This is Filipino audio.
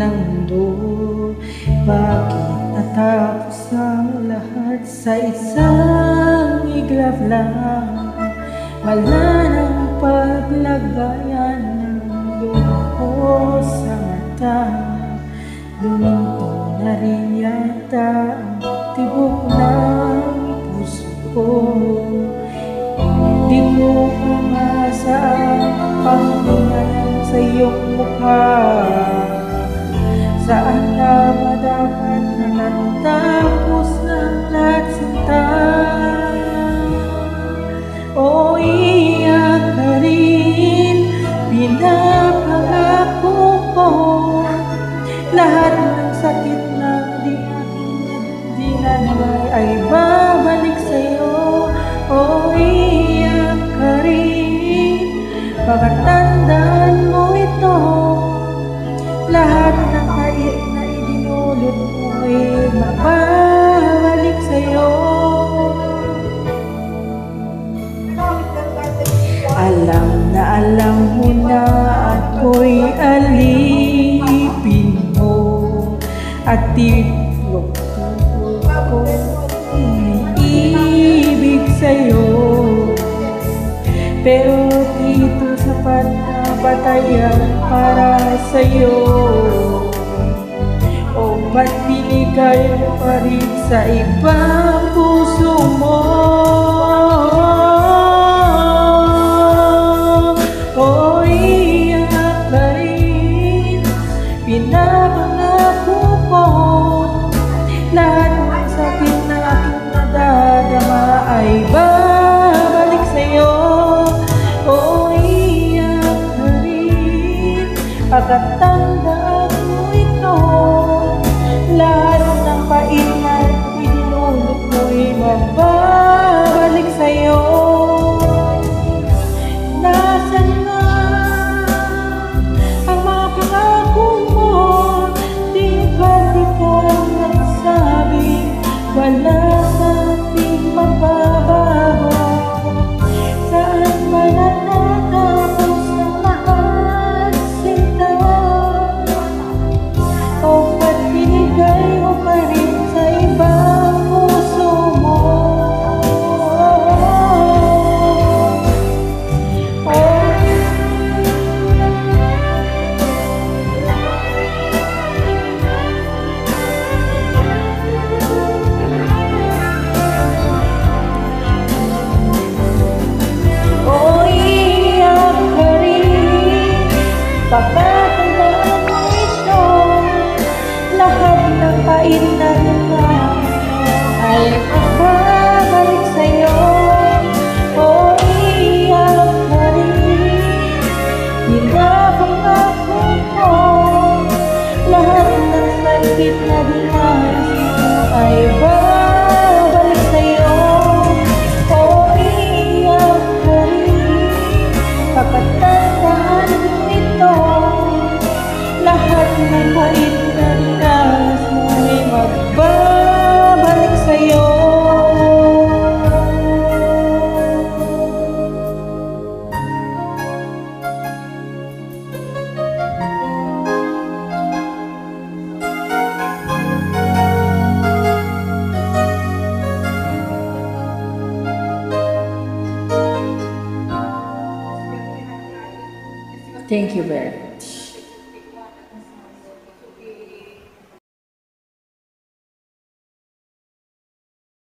ng mundo. Bakit natapos ang lahat sa isang iglap lang? Wala nang paglagayan ng luha ko sa mata. Luminto na rin yata ang tibok ng puso ko. Hindi ko umasa ang panghingan sa iyong mukha. Saan na ba dapat na natapos ng lahat sinta? O iyak ka rin, pinapangako ko lahat ng sakit na di dinanay ay babalik sa'yo. O iyak ka rin, pagkatandaan mo ito, lahat ng kait na idinulot mo ay mababalik sa'yo. Alam na alam mo na ako'y alipin mo at tiplok ko umiibig sa'yo. Pero dito sapat na batayan para sa'yo. O ba't binigay mo pa rin sa ibang puso mo? O iyak ka rin, pinapangako ko lahat ng sakit na aking nadadama ay babalik sa'yo. O iyak ka rin, pagkatandaan mo ito, lahat ng pait na idinulot mo'y mababalik sa'yo. Nasaan na ang mga pangako mo? Di ba nagsabi wala sa ating magbabago? Saan ba natatapos ang lahat sinta? O ba't binigay mo pa rin sa ibang puso mo? Pagkatandaan mo ito, lahat ng pait na luha ay magbabalik sa'yo. O iyak ka rin, pinapangako ko lahat ng sakit na dinanas mo ay babalik sa'yo. O iyak ka rin, pagkatandaan mo ito, lahat ng pait na dinanas mo ay magbabalik sa'yo. Thank you very much.